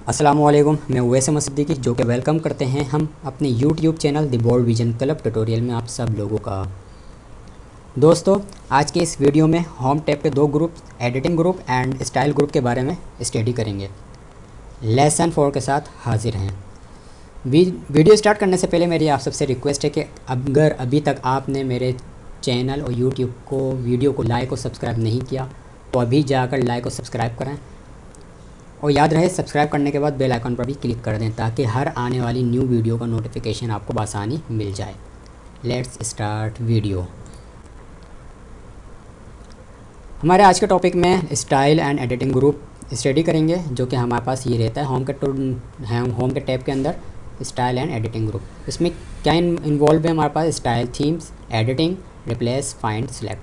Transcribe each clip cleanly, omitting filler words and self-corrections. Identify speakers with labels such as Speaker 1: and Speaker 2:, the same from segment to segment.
Speaker 1: अस्सलामुअलैकुम, मैं उवैस सिद्दीकी जो कि वेलकम करते हैं हम अपने YouTube channel the Bold Vision Club tutorial में आप सब लोगों का। दोस्तों, आज के इस वीडियो में होम टैब के दो group, editing group and style group के बारे में स्टडी करेंगे। लेसन 4 के साथ हाजिर हैं। वीडियो स्टार्ट करने से पहले मेरी आप सबसे रिक्वेस्ट है कि अगर अभी तक आपने मेरे चैनल और यूट्यूब को वीडियो को लाइक और सब्सक्राइब नहीं किया तो अभी जाकर लाइक और सब्सक्राइब करें, और याद रहे सब्सक्राइब करने के बाद बेल आइकन पर भी क्लिक कर दें ताकि हर आने वाली न्यू वीडियो का नोटिफिकेशन आपको आसानी मिल जाए। Let's start video. हमारे आज के टॉपिक में style and editing group study करेंगे, जो कि हमारे पास ये रहता है होम के टैब के अंदर स्टाइल एंड एडिटिंग ग्रुप। इसमें क्या इन्वॉल्व है हमारे पास? Style, themes, editing, replace, find, select.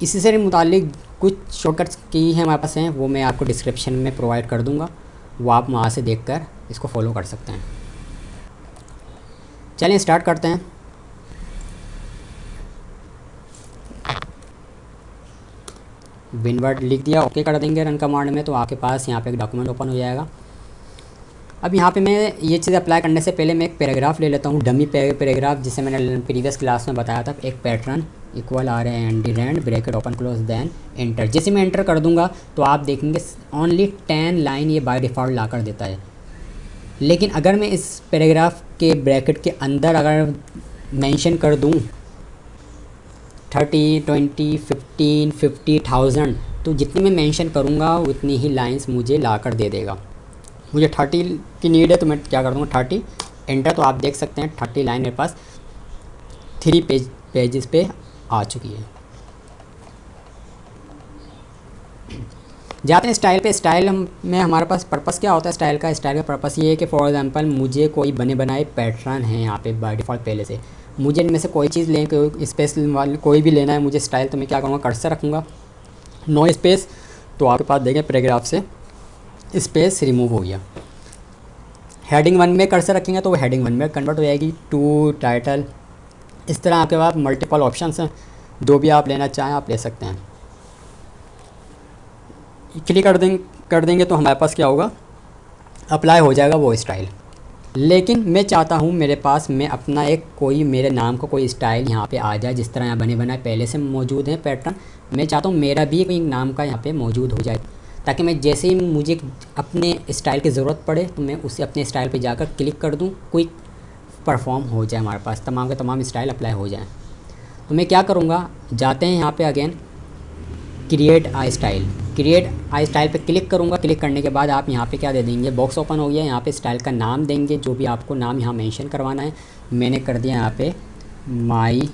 Speaker 1: इसी से मुतालिक कुछ शॉर्टकट्स की है हमारे पास हैं, वो मैं आपको डिस्क्रिप्शन में प्रोवाइड कर दूंगा, वो आप वहाँ से देखकर इसको फॉलो कर सकते हैं। चलिए स्टार्ट करते हैं। विनवर्ड लिख दिया, ओके कर देंगे रन कमांड में, तो आपके पास यहाँ पे एक डॉक्यूमेंट ओपन हो जाएगा। अब यहाँ पे मैं ये चीज़ अप्लाई करने से पहले मैं एक पैराग्राफ ले लेता हूँ, डमी पैराग्राफ, जिसे मैंने प्रीवियस क्लास में बताया था। एक pattern equal R and rand bracket open close then enter. जैसे मैं एंटर कर दूंगा तो आप देखेंगे ओनली 10 लाइन ये बाय डिफ़ॉल्ट ला कर देता है। लेकिन अगर मैं इस पैराग्राफ के ब्रैकेट के अंदर अगर मेंशन कर दूं 30, 20, 15, 50,000, तो जितनी मैं मेंशन करूंगा उतनी ही लाइंस मुझे ला कर दे देगा। मुझे 30 की नीड है तो मैं क्या कर दूँगा 30 एंटर। तो आप देख सकते हैं 30 लाइन मेरे पास 3 पेजेस पे आ चुकी है। जाते हैं स्टाइल पे। स्टाइल में हमारे पास पर्पस क्या होता है? स्टाइल का पर्पस ये है कि फॉर एग्जांपल मुझे कोई बने बनाए पैटर्न है यहाँ पे बाय डिफ़ॉल्ट पहले से, मुझे इनमें से कोई चीज़ लें, कोई स्पेस वाली कोई भी लेना है मुझे स्टाइल, तो मैं क्या करूँगा कर्सर रखूँगा, नो स्पेस। तो आपके पास देखें पैराग्राफ से स्पेस रिमूव हो गया। हेडिंग 1 में कर्सर रखेंगे तो वो हेडिंग 1 में कन्वर्ट हो जाएगी टू टाइटल। इस तरह आपके पास मल्टीपल ऑप्शंस हैं, जो भी आप लेना चाहें आप ले सकते हैं। क्लिक कर देंगे तो हमारे पास क्या होगा, अप्लाई हो जाएगा वो स्टाइल। लेकिन मैं चाहता हूँ मेरे पास मैं अपना एक कोई मेरे नाम का कोई स्टाइल यहाँ पे आ जाए। जिस तरह यहाँ बने बनाए पहले से मौजूद है पैटर्न, मैं चाहता हूँ मेरा भी कोई नाम का यहाँ पे मौजूद हो जाए, ताकि मैं जैसे ही मुझे अपने स्टाइल की ज़रूरत पड़े तो मैं उसे अपने स्टाइल पे जाकर क्लिक कर दूँ, क्विक परफॉर्म हो जाए, हमारे पास तमाम के तमाम स्टाइल अप्लाई हो जाएं। तो मैं क्या करूँगा, जाते हैं यहाँ पे अगेन क्रिएट आई स्टाइल पे क्लिक करूँगा। क्लिक करने के बाद आप यहाँ पे क्या दे देंगे, बॉक्स ओपन हो गया। यहाँ पे स्टाइल का नाम देंगे, जो भी आपको नाम यहाँ मेंशन करवाना है। मैंने कर दिया यहाँ पे माई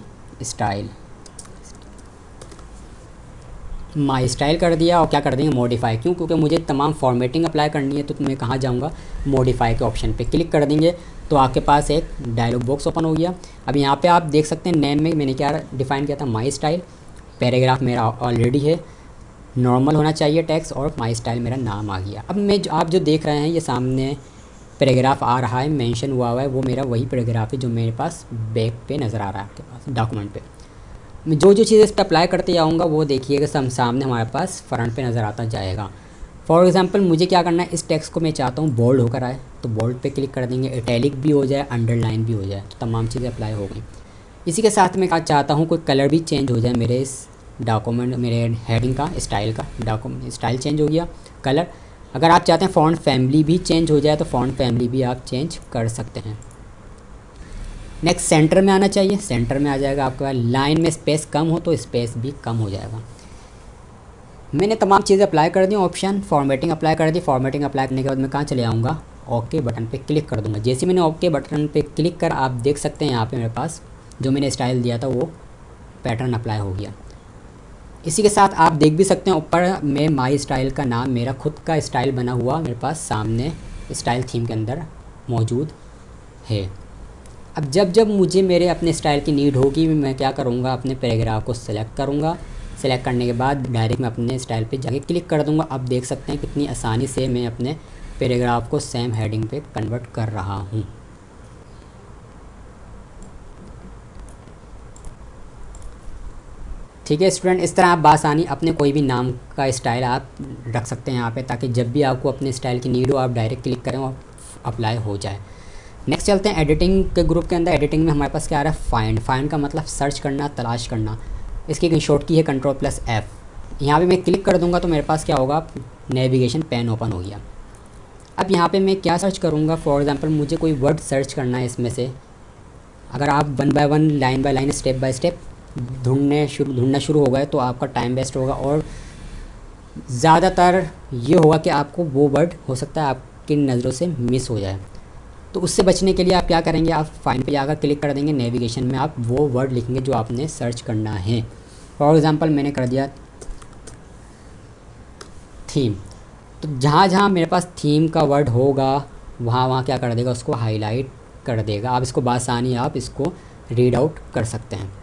Speaker 1: स्टाइल कर दिया, और क्या कर देंगे मॉडिफाई। क्यों? क्योंकि मुझे तमाम फॉर्मेटिंग अप्लाई करनी है, तो मैं कहाँ जाऊँगा, मॉडिफाई के ऑप्शन पे क्लिक कर देंगे तो आपके पास एक डायलॉग बॉक्स ओपन हो गया। अब यहाँ पे आप देख सकते हैं नेम में मैंने क्या डिफ़ाइन किया था, माई स्टाइल। पैराग्राफ मेरा ऑलरेडी है, नॉर्मल होना चाहिए टेक्स्ट, और माई स्टाइल मेरा नाम आ गया। अब मैं आप जो देख रहे हैं ये सामने पैराग्राफ आ रहा है, मेंशन हुआ है, वो मेरा वही पैराग्राफ है जो मेरे पास बैक पे नज़र आ रहा है आपके पास डॉक्यूमेंट पे। मैं जो चीज़ें इस पर अप्लाई करते जाऊँगा वो देखिएगा सामने हमारे पास फ्रंट पे नज़र आता जाएगा। फॉर एग्जांपल मुझे क्या करना है, इस टेक्स्ट को मैं चाहता हूँ बोल्ड होकर आए, तो बोल्ड पे क्लिक कर देंगे, इटैलिक भी हो जाए, अंडरलाइन भी हो जाए, तो तमाम चीज़ें अप्लाई हो गई। इसी के साथ मैं चाहता हूँ कोई कलर भी चेंज हो जाए मेरे इस डॉक्यूमेंट, मेरे हेडिंग का स्टाइल का डॉक्यूमेंट स्टाइल चेंज हो गया, कलर। अगर आप चाहते हैं फ़ॉन्ट फैमिली भी चेंज हो जाए तो फ़ॉन्ट फैमिली भी आप चेंज कर सकते हैं। नेक्स्ट सेंटर में आना चाहिए, सेंटर में आ जाएगा आपके पास। लाइन में स्पेस कम हो तो स्पेस भी कम हो जाएगा। मैंने तमाम चीज़ें अप्लाई कर दी। ऑप्शन फॉर्मेटिंग अप्लाई कर दी। फॉर्मेटिंग अप्लाई करने के बाद मैं कहाँ चले आऊँगा, ओके बटन पे क्लिक कर दूँगा। जैसे मैंने ओके बटन पे क्लिक कर, आप देख सकते हैं यहाँ पे मेरे पास जो मैंने स्टाइल दिया था वो पैटर्न अप्लाई हो गया। इसी के साथ आप देख भी सकते हैं ऊपर में माई स्टाइल का नाम, मेरा खुद का स्टाइल बना हुआ मेरे पास सामने स्टाइल थीम के अंदर मौजूद है। अब जब मुझे मेरे अपने स्टाइल की नीड होगी, मैं क्या करूँगा, अपने पैराग्राफ को सिलेक्ट करूँगा। सेलेक्ट करने के बाद डायरेक्ट मैं अपने स्टाइल पे जाके क्लिक कर दूँगा। अब देख सकते हैं कितनी आसानी से मैं अपने पैराग्राफ को सेम हेडिंग पे कन्वर्ट कर रहा हूँ। ठीक है स्टूडेंट, इस तरह आप बासानी अपने कोई भी नाम का स्टाइल आप रख सकते हैं यहाँ पे, ताकि जब भी आपको अपने स्टाइल की नीड हो आप डायरेक्ट क्लिक करें और अप्लाई हो जाए। नेक्स्ट चलते हैं एडिटिंग के ग्रुप के अंदर। एडिटिंग में हमारे पास क्या आ रहा है, फाइंड। फाइंड का मतलब सर्च करना, तलाश करना। इसकी एक शॉर्ट की है Ctrl+F। यहाँ पे मैं क्लिक कर दूँगा तो मेरे पास क्या होगा, नेविगेशन पैन ओपन हो गया। अब यहाँ पे मैं क्या सर्च करूँगा, फॉर एग्ज़ाम्पल मुझे कोई वर्ड सर्च करना है इसमें से। अगर आप one by one, line by line, step by step ढूंढना शुरू हो गए तो आपका टाइम वेस्ट होगा, और ज़्यादातर ये होगा कि आपको वो वर्ड हो सकता है आपकी नज़रों से मिस हो जाए। तो उससे बचने के लिए आप क्या करेंगे, आप फाइंड पे जाकर क्लिक कर देंगे, नेविगेशन में आप वो वर्ड लिखेंगे जो आपने सर्च करना है। फॉर एग्ज़ाम्पल मैंने कर दिया थीम, तो जहाँ जहाँ मेरे पास थीम का वर्ड होगा वहाँ वहाँ क्या कर देगा, उसको हाईलाइट कर देगा। आप इसको बासानी आप इसको रीड आउट कर सकते हैं।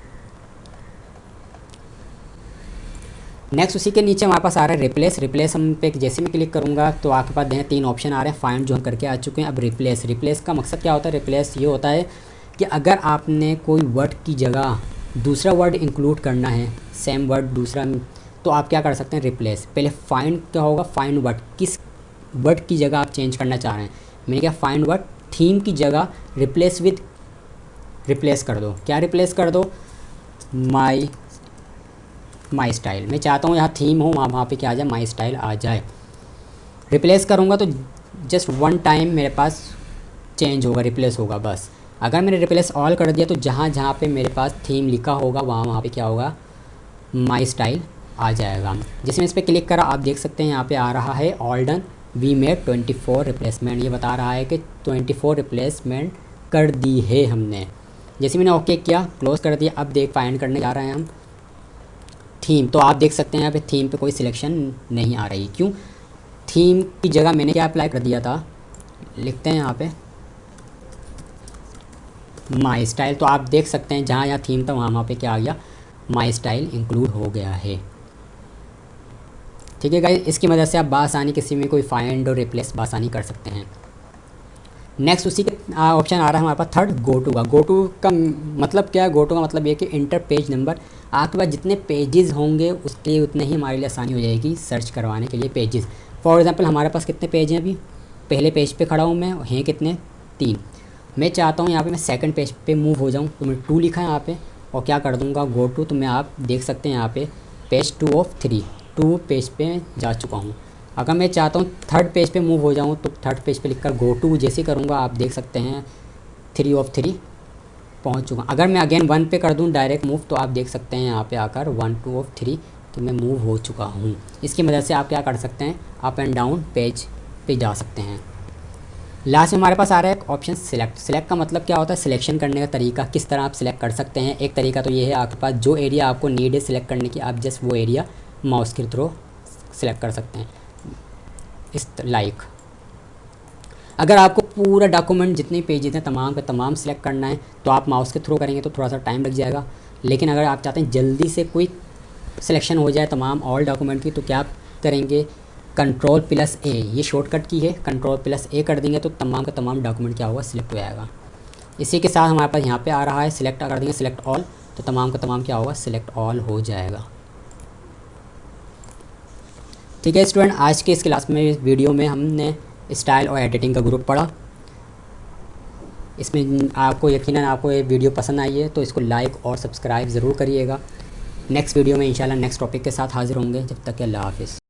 Speaker 1: नेक्स्ट उसी के नीचे हमारे पास आ रहा है रिप्लेस। रिप्लेस हम पे जैसे मैं क्लिक करूँगा तो आपके पास देखें 3 ऑप्शन आ रहे हैं। फाइंड जो हम करके आ चुके हैं। अब रिप्लेस। रिप्लेस का मकसद क्या होता है, रिप्लेस ये होता है कि अगर आपने कोई वर्ड की जगह दूसरा वर्ड इंक्लूड करना है, सेम वर्ड दूसरा, तो आप क्या कर सकते हैं, रिप्लेस। पहले फाइंड क्या होगा, फाइंड वर्ड, किस वर्ड की जगह आप चेंज करना चाह रहे हैं। मैंने क्या, फाइंड वर्ड थीम की जगह रिप्लेस विद, रिप्लेस कर दो, क्या रिप्लेस कर दो, माई स्टाइल। मैं चाहता हूँ यहाँ थीम हो वहाँ पे क्या आ जाए, माई स्टाइल आ जाए। रिप्लेस करूँगा तो जस्ट वन टाइम मेरे पास चेंज होगा, रिप्लेस होगा बस। अगर मैंने रिप्लेस ऑल कर दिया तो जहाँ जहाँ पे मेरे पास थीम लिखा होगा वहाँ पे क्या होगा, माई स्टाइल आ जाएगा। जैसे मैं इस पर क्लिक करा, आप देख सकते हैं यहाँ पे आ रहा है all done, we made 24 replacement. ये बता रहा है कि 24 रिप्लेसमेंट कर दी है हमने। जैसे मैंने ओके किया, क्लोज़ कर दिया, अब देख फाइंड करने जा रहे हैं हम थीम। तो आप देख सकते हैं यहाँ पे थीम पे कोई सिलेक्शन नहीं आ रही। क्यों, थीम की जगह मैंने क्या अप्लाई कर दिया था, लिखते हैं यहाँ पे माई स्टाइल। तो आप देख सकते हैं जहाँ यहाँ थीम था वहाँ पे क्या आ गया, माई स्टाइल इंक्लूड हो गया है। ठीक है गाइस, इसकी मदद से आप बासानी किसी में कोई फाइंड और रिप्लेस बासानी कर सकते हैं। नेक्स्ट उसी के ऑप्शन आ रहा है हमारे पास थर्ड, गो टू का। गो टू का मतलब क्या है, गो टू का मतलब ये कि इंटर पेज नंबर। आपके पास जितने पेजेस होंगे उसके लिए उतने ही हमारे लिए आसानी हो जाएगी सर्च करवाने के लिए पेजेस। फॉर एग्जांपल हमारे पास कितने पेज हैं, अभी पहले पेज पे खड़ा हूँ मैं, हैं कितने, 3। मैं चाहता हूँ यहाँ पे मैं सेकंड पेज पे मूव हो जाऊँ, तो मैं 2 लिखा है यहाँ पे, और क्या कर दूँगा, गो टू। तो मैं आप देख सकते हैं यहाँ पे पेज 2 ऑफ 3, 2 पेज पे जा चुका हूँ। अगर मैं चाहता हूँ थर्ड पेज पे मूव हो जाऊँ तो थर्ड पेज पे लिखकर गो टू जैसे करूँगा, आप देख सकते हैं 3 ऑफ 3 पहुँच चुका। अगर मैं अगेन 1 पे कर दूँ डायरेक्ट मूव, तो आप देख सकते हैं यहाँ पे आकर 1 2 ऑफ 3 तो मैं मूव हो चुका हूँ। इसकी मदद से आप क्या कर सकते हैं, अप एंड डाउन पेज पे जा सकते हैं। लास्ट में हमारे पास आ रहा है ऑप्शन सिलेक्ट। सिलेक्ट का मतलब क्या होता है, सिलेक्शन करने का तरीका, किस तरह आप सिलेक्ट कर सकते हैं। एक तरीका तो ये है, आपके पास जो एरिया आपको नीड है सिलेक्ट करने की, आप जस्ट वो एरिया माउस के थ्रू सिलेक्ट कर सकते हैं। इस लाइक अगर आपको पूरा डॉक्यूमेंट जितने पेजेस हैं तमाम के तमाम सिलेक्ट करना है तो आप माउस के थ्रू करेंगे तो थोड़ा सा टाइम लग जाएगा। लेकिन अगर आप चाहते हैं जल्दी से क्विक सिलेक्शन हो जाए तमाम ऑल डॉक्यूमेंट की, तो क्या आप करेंगे, Ctrl+A, ये शॉर्टकट की है, Ctrl+A कर देंगे तो तमाम का तमाम डॉक्यूमेंट क्या होगा, सिलेक्ट हो जाएगा। इसी के साथ हमारे पास यहाँ पे आ रहा है सिलेक्ट कर देंगे, सिलेक्ट ऑल, तो तमाम का तमाम क्या होगा, सिलेक्ट ऑल हो जाएगा। ठीक है स्टूडेंट, आज के इस क्लास में, इस वीडियो में हमने स्टाइल और एडिटिंग का ग्रुप पढ़ा। इसमें आपको यकीनन आपको ये वीडियो पसंद आई है तो इसको लाइक और सब्सक्राइब ज़रूर करिएगा। नेक्स्ट वीडियो में इंशाल्लाह नेक्स्ट टॉपिक के साथ हाज़िर होंगे। जब तक के अल्लाह हाफ़िज़।